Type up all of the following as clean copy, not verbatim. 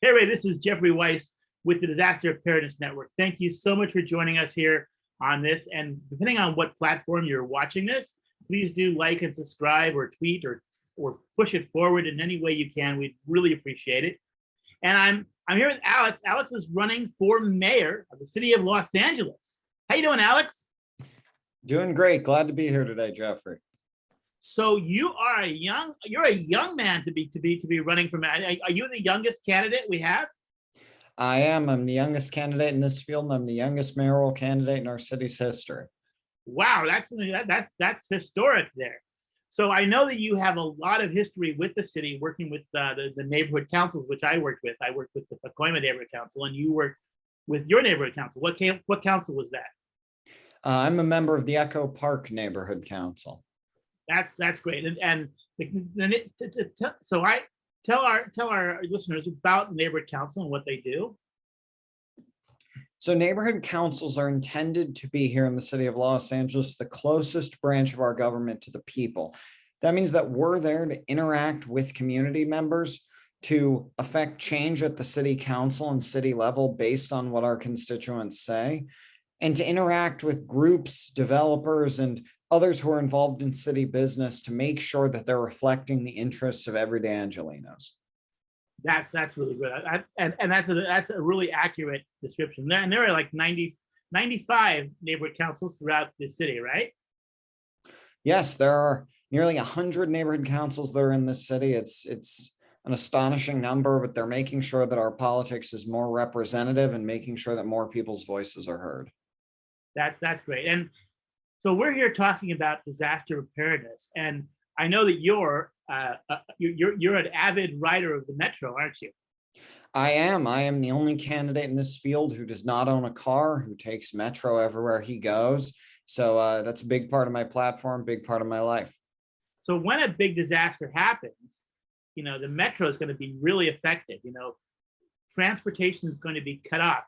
Hey, Ray, this is Jeffrey Weiss with the Disaster Preparedness Network. Thank you so much for joining us here on this. And depending on what platform you're watching this, please do like and subscribe or tweet or push it forward in any way you can. We'd really appreciate it. And I'm here with Alex. Alex is running for mayor of the city of Los Angeles. How you doing, Alex? Doing great. Glad to be here today, Jeffrey. So you're a young man to be running for mayor. Are you the youngest candidate we have? I am. I'm the youngest candidate in this field, and I'm the youngest mayoral candidate in our city's history. Wow, that's historic there. So I know that you have a lot of history with the city, working with the neighborhood councils, which I worked with. I worked with the Pacoima Neighborhood Council, and you worked with your neighborhood council. What council was that? I'm a member of the Echo Park Neighborhood Council. That's great. So I tell our listeners about neighborhood council and what they do. So neighborhood councils are intended to be here in the city of Los Angeles, the closest branch of our government to the people. That means that we're there to interact with community members, to affect change at the city council and city level based on what our constituents say, and to interact with groups, developers, and others who are involved in city business to make sure that they're reflecting the interests of everyday Angelenos. That's really good. And that's a really accurate description. And there are like 95 neighborhood councils throughout the city, right? Yes, there are nearly 100 neighborhood councils that are in this city. It's an astonishing number, but they're making sure that our politics is more representative and making sure that more people's voices are heard. That's great. And so we're here talking about disaster preparedness, and I know that you're an avid rider of the Metro, aren't you? I am. I am the only candidate in this field who does not own a car, who takes Metro everywhere he goes. So that's a big part of my platform, big part of my life. So when a big disaster happens, the Metro is going to be really affected. Transportation is going to be cut off.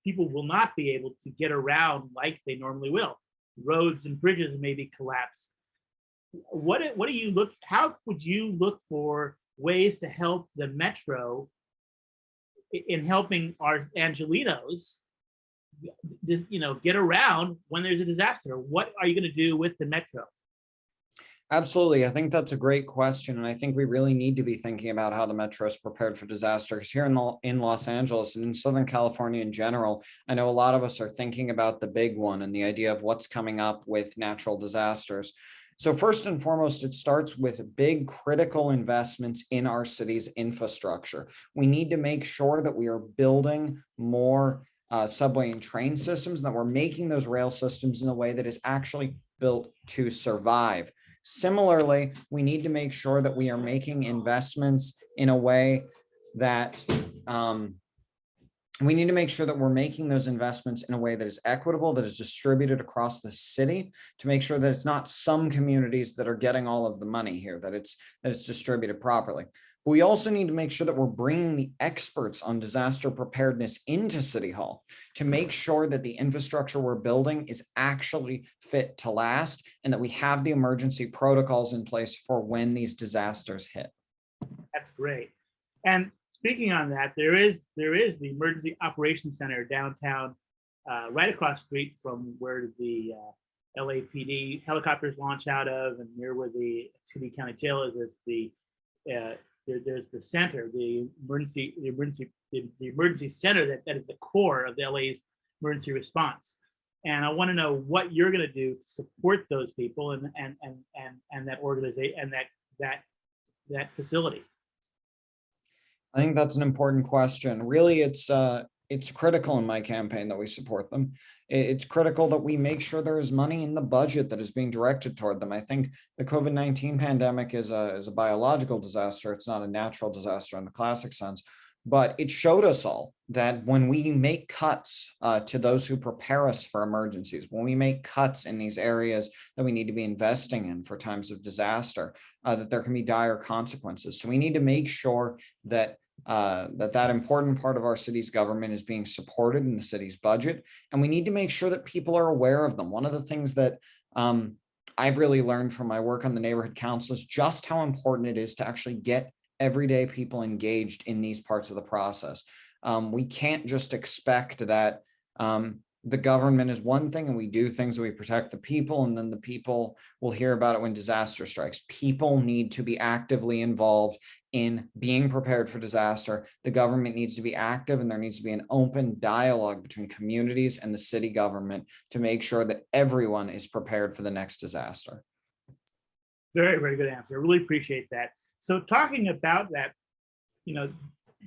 People will not be able to get around like they normally will. Roads and bridges may be collapsed. How would you look for ways to help the Metro in helping our Angelenos, get around when there's a disaster? What are you going to do with the Metro? Absolutely. I think that's a great question. And I think we really need to be thinking about how the Metro is prepared for disaster. Because here in Los Angeles and in Southern California in general, I know a lot of us are thinking about the big one and the idea of what's coming up with natural disasters. So first and foremost, it starts with big critical investments in our city's infrastructure. We need to make sure that we are building more subway and train systems, and that we're making those rail systems in a way that is actually built to survive. Similarly, we need to make sure that we are making investments in a way that we need to make sure that we're making those investments in a way that is equitable, that is distributed across the city, to make sure that it's not some communities that are getting all of the money here, that it's distributed properly. But we also need to make sure that we're bringing the experts on disaster preparedness into City Hall to make sure that the infrastructure we're building is actually fit to last, and that we have the emergency protocols in place for when these disasters hit. That's great. And speaking on that, there is the Emergency Operations Center downtown, right across the street from where the LAPD helicopters launch out of, and near where the city county jail is. There's the center, the emergency center that is the core of the LA's emergency response. And I want to know what you're going to do to support those people and that organization and that facility. I think that's an important question. Really, it's critical in my campaign that we support them. It's critical that we make sure there is money in the budget that is being directed toward them. I think the COVID-19 pandemic is a biological disaster. It's not a natural disaster in the classic sense, but it showed us all that when we make cuts to those who prepare us for emergencies, when we make cuts in these areas that we need to be investing in for times of disaster, that there can be dire consequences. So we need to make sure that that important part of our city's government is being supported in the city's budget. And we need to make sure that people are aware of them. One of the things that I've really learned from my work on the neighborhood council is just how important it is to actually get everyday people engaged in these parts of the process. We can't just expect that the government is one thing and we do things that we protect the people, and then the people will hear about it when disaster strikes. People need to be actively involved in being prepared for disaster. The government needs to be active, and there needs to be an open dialogue between communities and the city government to make sure that everyone is prepared for the next disaster. Very, very good answer. I really appreciate that. So talking about that,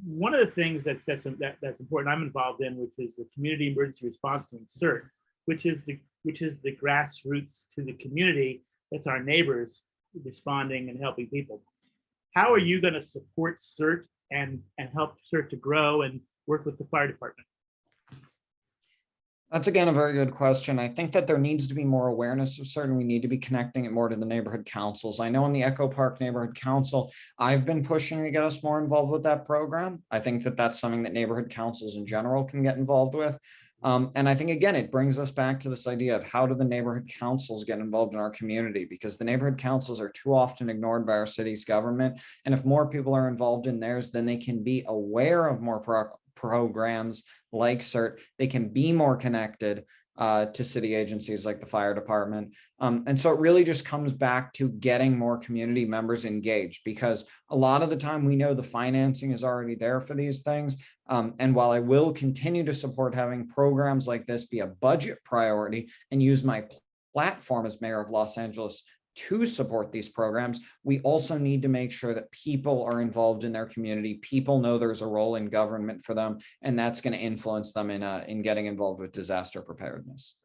one of the things that's important I'm involved in, which is the community emergency response team, CERT, which is the grassroots to the community. That's our neighbors responding and helping people. How are you going to support CERT and help CERT to grow and work with the fire department? That's again a very good question. I think that there needs to be more awareness of CERT. We need to be connecting it more to the neighborhood councils. I know in the Echo Park Neighborhood Council, I've been pushing to get us more involved with that program. I think that that's something that neighborhood councils in general can get involved with. And I think, again, it brings us back to this idea of how do the neighborhood councils get involved in our community, because the neighborhood councils are too often ignored by our city's government. And if more people are involved in theirs, then they can be aware of more programs like CERT. They can be more connected to city agencies like the fire department. And so it really just comes back to getting more community members engaged, because a lot of the time we know the financing is already there for these things. And while I will continue to support having programs like this be a budget priority and use my platform as mayor of Los Angeles to support these programs, we also need to make sure that people are involved in their community. People know there's a role in government for them, and that's going to influence them in getting involved with disaster preparedness.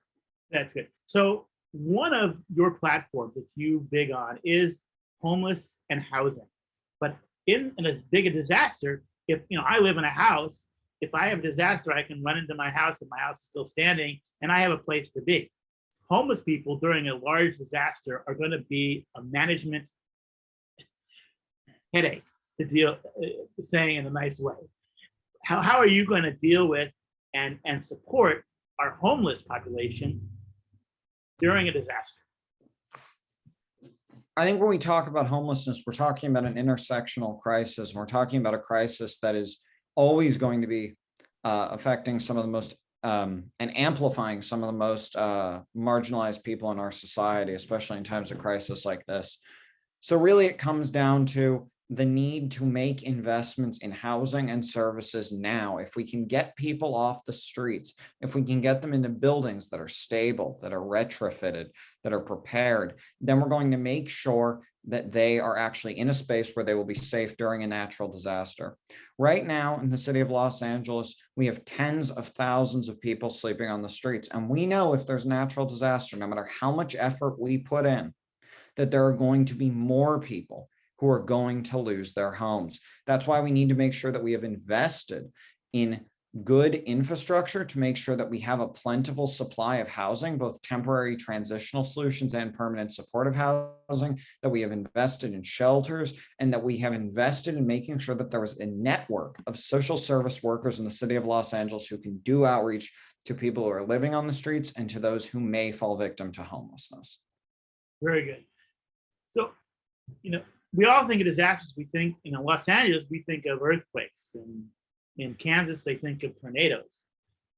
That's good. So one of your platforms that you big on is homeless and housing. But in as big a disaster, if I live in a house, if I have a disaster, I can run into my house and my house is still standing and I have a place to be. Homeless people during a large disaster are going to be a management headache to deal, saying in a nice way. How are you going to deal with and support our homeless population during a disaster? I think when we talk about homelessness, we're talking about an intersectional crisis. We're talking about a crisis that is always going to be affecting some of the most and amplifying some of the most marginalized people in our society, especially in times of crisis like this. So really, it comes down to the need to make investments in housing and services now. If we can get people off the streets, if we can get them into buildings that are stable, that are retrofitted, that are prepared, then we're going to make sure that they are actually in a space where they will be safe during a natural disaster. Right now in the city of Los Angeles, we have tens of thousands of people sleeping on the streets. And we know if there's natural disaster, no matter how much effort we put in, that there are going to be more people who are going to lose their homes. That's why we need to make sure that we have invested in good infrastructure to make sure that we have a plentiful supply of housing, both temporary transitional solutions and permanent supportive housing, that we have invested in shelters, and that we have invested in making sure that there is a network of social service workers in the city of Los Angeles who can do outreach to people who are living on the streets and to those who may fall victim to homelessness. Very good. So, we all think of disasters. We think, Los Angeles, we think of earthquakes, and in Kansas, they think of tornadoes,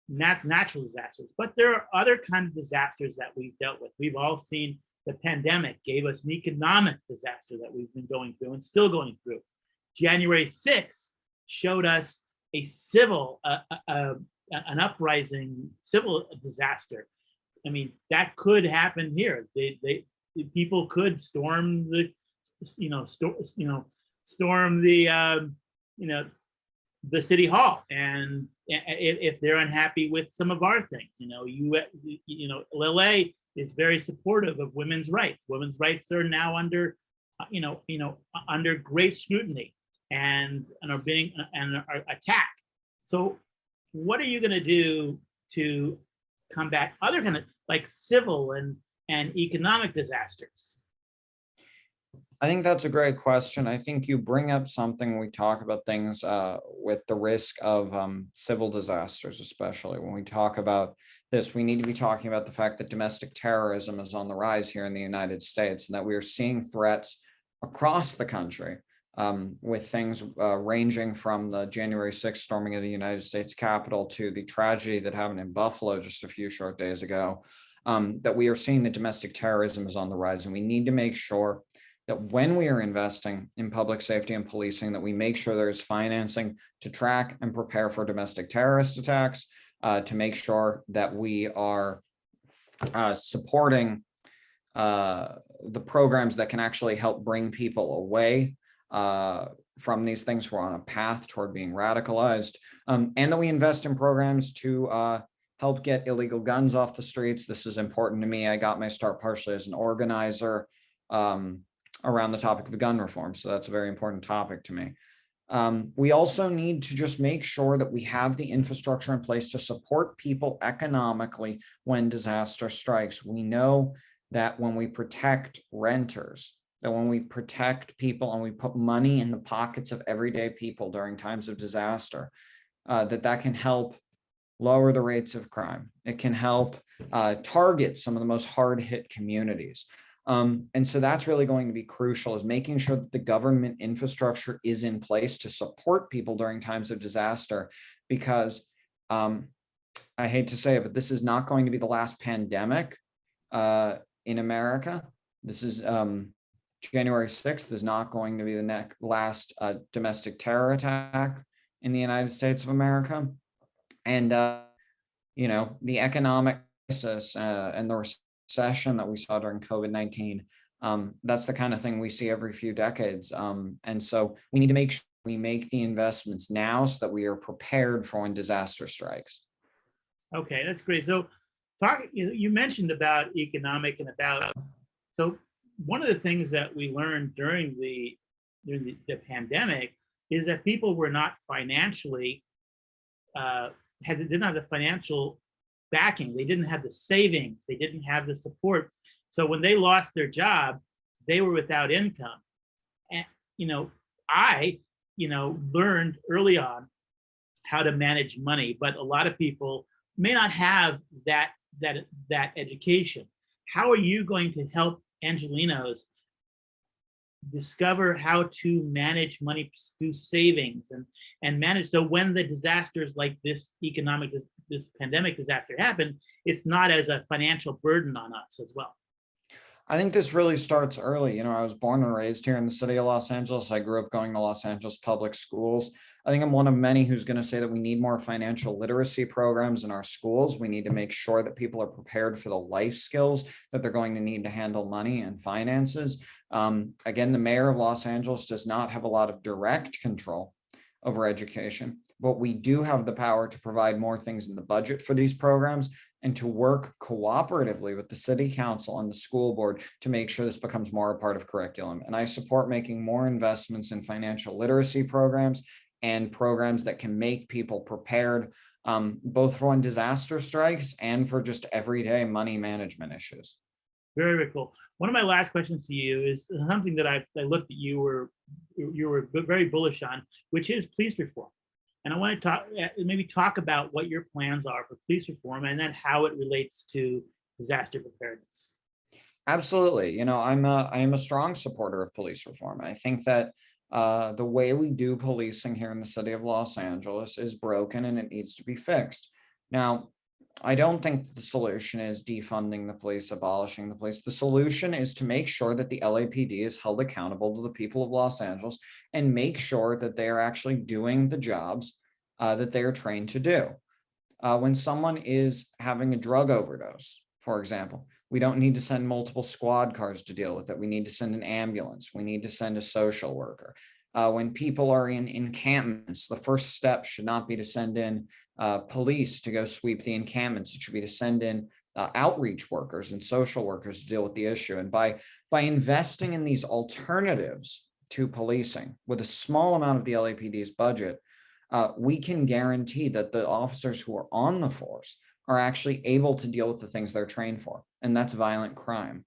natural disasters. But there are other kinds of disasters that we've dealt with. We've all seen the pandemic gave us an economic disaster that we've been going through and still going through. January 6th showed us a civil, an uprising civil disaster. I mean, that could happen here. People could storm the, storm the city hall, and if they're unhappy with some of our things, LA is very supportive of women's rights. Women's rights are now under, under great scrutiny and are attacked. So, what are you going to do to combat other kind of like civil and economic disasters? I think that's a great question. I think you bring up something when we talk about things with the risk of civil disasters, especially when we talk about this, we need to be talking about the fact that domestic terrorism is on the rise here in the United States, and that we are seeing threats across the country with things ranging from the January 6th storming of the United States Capitol to the tragedy that happened in Buffalo just a few short days ago, that we are seeing that domestic terrorism is on the rise. And we need to make sure that when we are investing in public safety and policing, that we make sure there is financing to track and prepare for domestic terrorist attacks, to make sure that we are supporting the programs that can actually help bring people away from these things who are on a path toward being radicalized, and that we invest in programs to help get illegal guns off the streets. This is important to me. I got my start partially as an organizer around the topic of gun reform, so that's a very important topic to me. We also need to just make sure that we have the infrastructure in place to support people economically when disaster strikes. We know that when we protect renters, that when we protect people and we put money in the pockets of everyday people during times of disaster, that can help lower the rates of crime. It can help target some of the most hard-hit communities. And so that's really going to be crucial, is making sure that the government infrastructure is in place to support people during times of disaster, because I hate to say it, but this is not going to be the last pandemic in America. This is January 6th is not going to be the last domestic terror attack in the United States of America. And, the economic crisis and the recession that we saw during COVID-19, that's the kind of thing we see every few decades. And so we need to make sure we make the investments now so that we are prepared for when disaster strikes. Okay, that's great. So you mentioned about economic and so one of the things that we learned during the pandemic is that people were not financially, didn't have the financial backing. They didn't have the savings. They didn't have the support. So when they lost their job, they were without income. And, I, learned early on how to manage money, but a lot of people may not have that education. How are you going to help Angelenos discover how to manage money through savings and manage, so when the disasters like this pandemic disaster happen, it's not as a financial burden on us as well? I think this really starts early. I was born and raised here in the city of Los Angeles. I grew up going to Los Angeles public schools. I think I'm one of many who's going to say that we need more financial literacy programs in our schools. We need to make sure that people are prepared for the life skills that they're going to need to handle money and finances. Again, the mayor of Los Angeles does not have a lot of direct control over education, but we do have the power to provide more things in the budget for these programs and to work cooperatively with the city council and the school board to make sure this becomes more a part of curriculum. And I support making more investments in financial literacy programs and programs that can make people prepared, both for when disaster strikes and for just everyday money management issues. Very, very cool. One of my last questions to you is something that I looked at you were very bullish on, which is police reform. And I want to maybe talk about what your plans are for police reform and then how it relates to disaster preparedness. Absolutely. I am a strong supporter of police reform. I think that the way we do policing here in the city of Los Angeles is broken and it needs to be fixed. Now, I don't think the solution is defunding the police, abolishing the police. The solution is to make sure that the LAPD is held accountable to the people of Los Angeles and make sure that they are actually doing the jobs that they are trained to do. When someone is having a drug overdose, for example, we don't need to send multiple squad cars to deal with it. We need to send an ambulance. We need to send a social worker. When people are in encampments, the first step should not be to send in police to go sweep the encampments. It should be to send in outreach workers and social workers to deal with the issue. And by investing in these alternatives to policing with a small amount of the LAPD's budget, we can guarantee that the officers who are on the force are actually able to deal with the things they're trained for. And that's violent crime.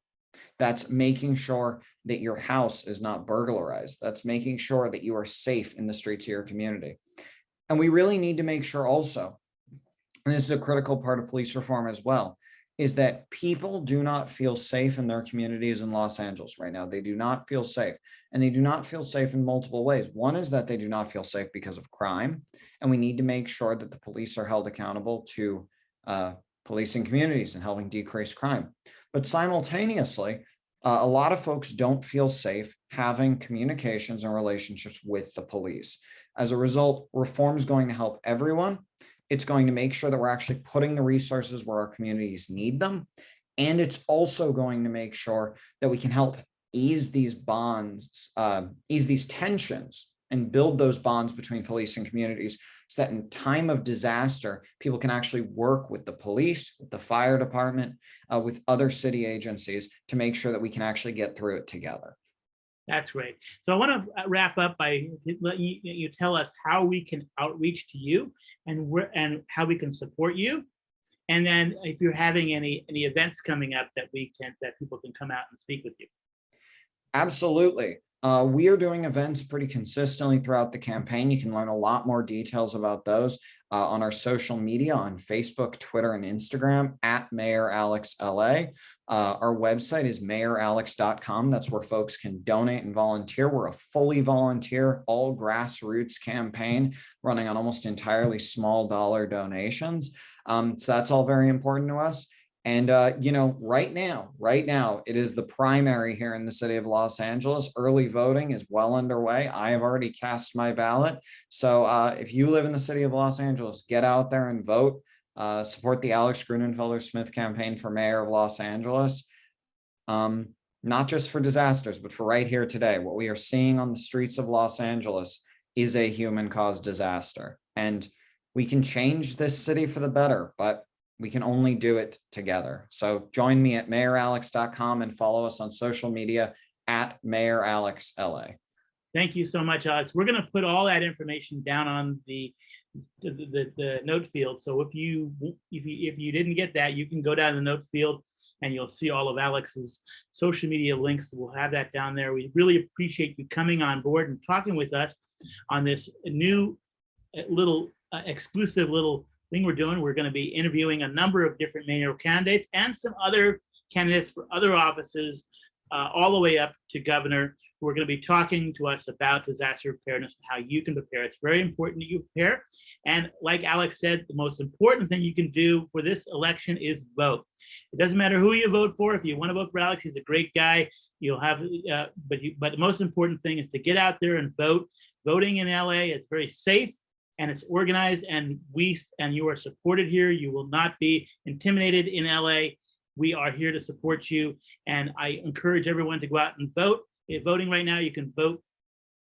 That's making sure that your house is not burglarized. That's making sure that you are safe in the streets of your community. And we really need to make sure also, and this is a critical part of police reform as well, is that people do not feel safe in their communities in Los Angeles right now. They do not feel safe, and they do not feel safe in multiple ways. One is that they do not feel safe because of crime, and we need to make sure that the police are held accountable to policing communities and helping decrease crime. But simultaneously, a lot of folks don't feel safe having communications and relationships with the police. As a result, reform is going to help everyone. It's going to make sure that we're actually putting the resources where our communities need them. And it's also going to make sure that we can help ease these bonds, ease these tensions, and build those bonds between police and communities so that in time of disaster, people can actually work with the police, with the fire department, with other city agencies to make sure that we can actually get through it together. That's great. So I want to wrap up by letting you tell us how we can outreach to you and how we can support you. And then if you're having any events coming up that people can come out and speak with you. Absolutely. We are doing events pretty consistently throughout the campaign. You can learn a lot more details about those on our social media on Facebook, Twitter, and Instagram at Mayor Alex LA. Our website is mayoralex.com. That's where folks can donate and volunteer. We're a fully volunteer, all grassroots campaign running on almost entirely small dollar donations. So that's all very important to us. And, right now, it is the primary here in the city of Los Angeles. Early voting is well underway. I have already cast my ballot. So if you live in the city of Los Angeles, get out there and vote. Support the Alex Gruenenfelder Smith campaign for mayor of Los Angeles. Not just for disasters, but for right here today. What we are seeing on the streets of Los Angeles is a human-caused disaster. And we can change this city for the better, but we can only do it together. So join me at mayoralex.com and follow us on social media at mayoralexla. Thank you so much, Alex. We're going to put all that information down on the note field. So if you didn't get that, you can go down to the notes field and you'll see all of Alex's social media links. We'll have that down there. We really appreciate you coming on board and talking with us on this new little exclusive little thing we're doing. We're going to be interviewing a number of different mayoral candidates and some other candidates for other offices, all the way up to governor, who are going to be talking to us about disaster preparedness and how you can prepare. It's very important that you prepare. And like Alex said, the most important thing you can do for this election is vote. It doesn't matter who you vote for. If you want to vote for Alex, he's a great guy. You'll have, but the most important thing is to get out there and vote. Voting in LA is very safe, and it's organized, and you are supported here. You will not be intimidated in LA. We are here to support you, and I encourage everyone to go out and vote. If voting right now, you can vote.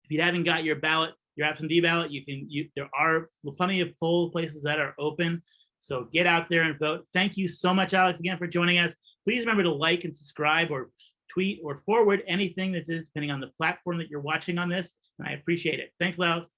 If you haven't got your ballot, your absentee ballot, there are plenty of poll places that are open. So get out there and vote. Thank you so much, Alex, again for joining us. Please remember to like and subscribe or tweet or forward anything that is, depending on the platform that you're watching on this. And I appreciate it. Thanks, Alex.